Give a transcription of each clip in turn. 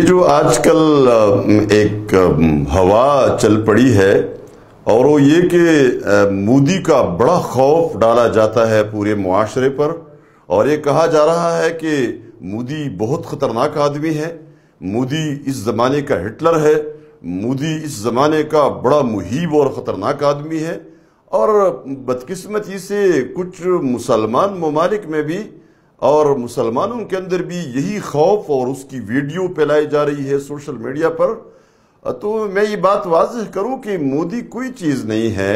یہ جو آج کل ایک ہوا چل پڑی ہے اور وہ یہ کہ مودی کا بڑا خوف ڈالا جاتا ہے پورے معاشرے پر، اور یہ کہا جا رہا ہے کہ مودی بہت خطرناک آدمی ہے، مودی اس زمانے کا ہٹلر ہے، مودی اس زمانے کا بڑا مہیب اور خطرناک آدمی ہے۔ اور بدقسمتی سے کچھ مسلمان ممالک میں بھی اور مسلمانوں کے اندر بھی یہی خوف اور اس کی ویڈیو پھیلائی جا رہی ہے سوشل میڈیا پر۔ تو میں یہ بات واضح کروں کہ مودی کوئی چیز نہیں ہے۔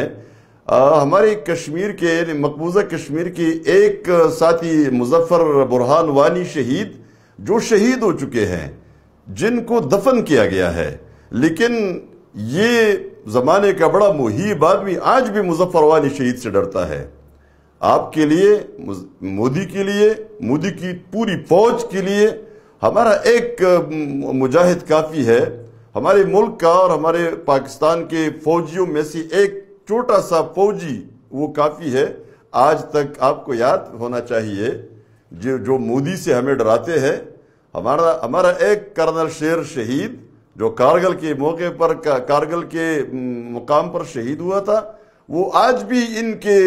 ہمارے کشمیر کے مقبوضہ کشمیر کے ایک ساتھی مظفر برہان وانی شہید جو شہید ہو چکے ہیں، جن کو دفن کیا گیا ہے، لیکن یہ زمانے کا بڑا مہیب آدمی آج بھی مظفر وانی شہید سے ڈرتا ہے۔ آپ کے لیے، مودی کے لیے، مودی کی پوری فوج کے لیے ہمارا ایک مجاہد کافی ہے۔ ہمارے ملک کا اور ہمارے پاکستان کے فوجیوں میں سے ایک چھوٹا سا فوجی وہ کافی ہے۔ آج تک آپ کو یاد ہونا چاہیے جو مودی سے ہمیں ڈراتے ہیں، ہمارا ایک کرنل شیر شہید جو کارگل کے موقع پر، کارگل کے مقام پر شہید ہوا تھا، وہ آج بھی ان کے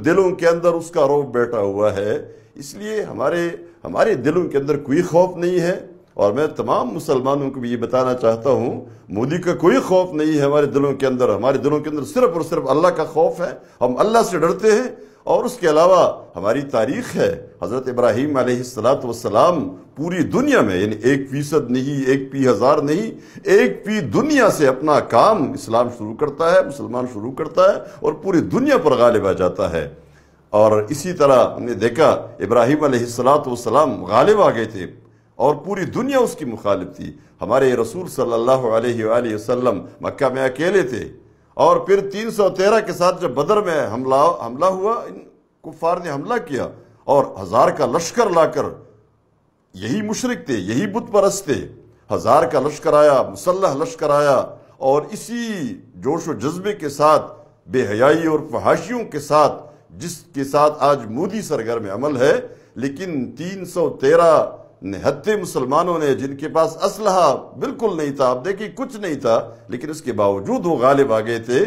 دلوں کے اندر اس کا رعب بیٹھا ہوا ہے۔ اس لیے ہمارے دلوں کے اندر کوئی خوف نہیں ہے، اور میں تمام مسلمانوں کو بھی یہ بتانا چاہتا ہوں، مودی کا کوئی خوف نہیں ہے ہمارے دلوں کے اندر۔ ہمارے دلوں کے اندر صرف اور صرف اللہ کا خوف ہے، ہم اللہ سے ڈرتے ہیں۔ اور اس کے علاوہ ہماری تاریخ ہے، حضرت ابراہیم علیہ السلام پوری دنیا میں، یعنی 1% نہیں، 1/1000 نہیں، 1 دنیا سے اپنا کام اسلام شروع کرتا ہے، مسلمان شروع کرتا ہے اور پوری دنیا پر غالب آ جاتا ہے۔ اور اسی طرح ہم نے دیکھا ابراہیم علیہ السلام غالب آ گئے تھے اور پوری دنیا اس کی مخالف تھی۔ ہمارے رسول صلی اللہ علیہ وآلہ وسلم مکہ میں اکیلے تھے، اور پھر 313 کے ساتھ جب بدر میں حملہ ہوا، ان کفار نے حملہ کیا اور 1000 کا لشکر لا کر، یہی مشرک تھے، یہی بت پرست تھے، 1000 کا لشکر آیا، مسلح لشکر آیا، اور اسی جوش و جذبے کے ساتھ، بے حیائی اور فحاشیوں کے ساتھ، جس کے ساتھ آج مودی سرگرم عمل ہے، لیکن 313 نہتے مسلمانوں نے، جن کے پاس اسلحہ بالکل نہیں تھا، آپ دیکھیں کچھ نہیں تھا، لیکن اس کے باوجود وہ غالب آ گئے تھے۔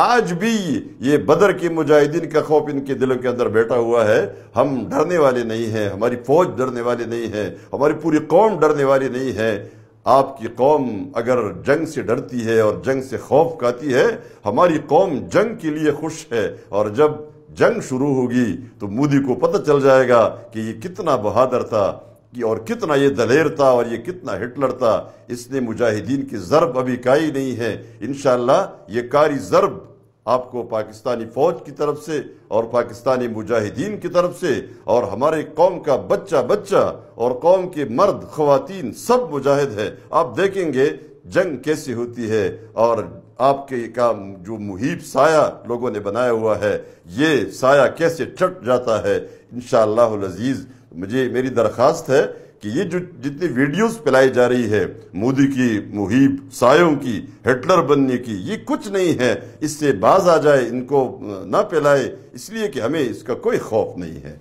آج بھی یہ بدر کے مجاہدین کا خوف ان کے دلوں کے اندر بیٹھا ہوا ہے۔ ہم ڈرنے والے نہیں ہیں، ہماری فوج ڈرنے والی نہیں ہے، ہماری پوری قوم ڈرنے والی نہیں ہے۔ آپ کی قوم اگر جنگ سے ڈرتی ہے اور جنگ سے خوف کھاتی ہے، ہماری قوم جنگ کے لیے خوش ہے، اور جب جنگ شروع ہوگی تو مودی کو پتہ چل جائے گا کہ یہ کتنا بہادر تھا، اور کتنا یہ دلیر تھا، اور یہ کتنا ہٹلر تھا۔ اس نے مجاہدین کی ضرب ابھی کائی نہیں ہے، انشاءاللہ یہ کاری ضرب آپ کو پاکستانی فوج کی طرف سے اور پاکستانی مجاہدین کی طرف سے، اور ہمارے قوم کا بچہ اور قوم کے مرد خواتین سب مجاہد ہے۔ آپ دیکھیں گے جنگ کیسے ہوتی ہے، اور آپ کے کام جو محیب سایہ لوگوں نے بنایا ہوا ہے، یہ سایہ کیسے چٹ جاتا ہے۔ انشاءاللہ العزیز میری درخواست ہے کہ یہ جو جتنی ویڈیوز پھیلائی جا رہی ہے مودی کی محیب سایوں کی، ہٹلر بننے کی، یہ کچھ نہیں ہے، اس سے باز آ جائے، ان کو نہ پھیلائے، اس لیے کہ ہمیں اس کا کوئی خوف نہیں ہے۔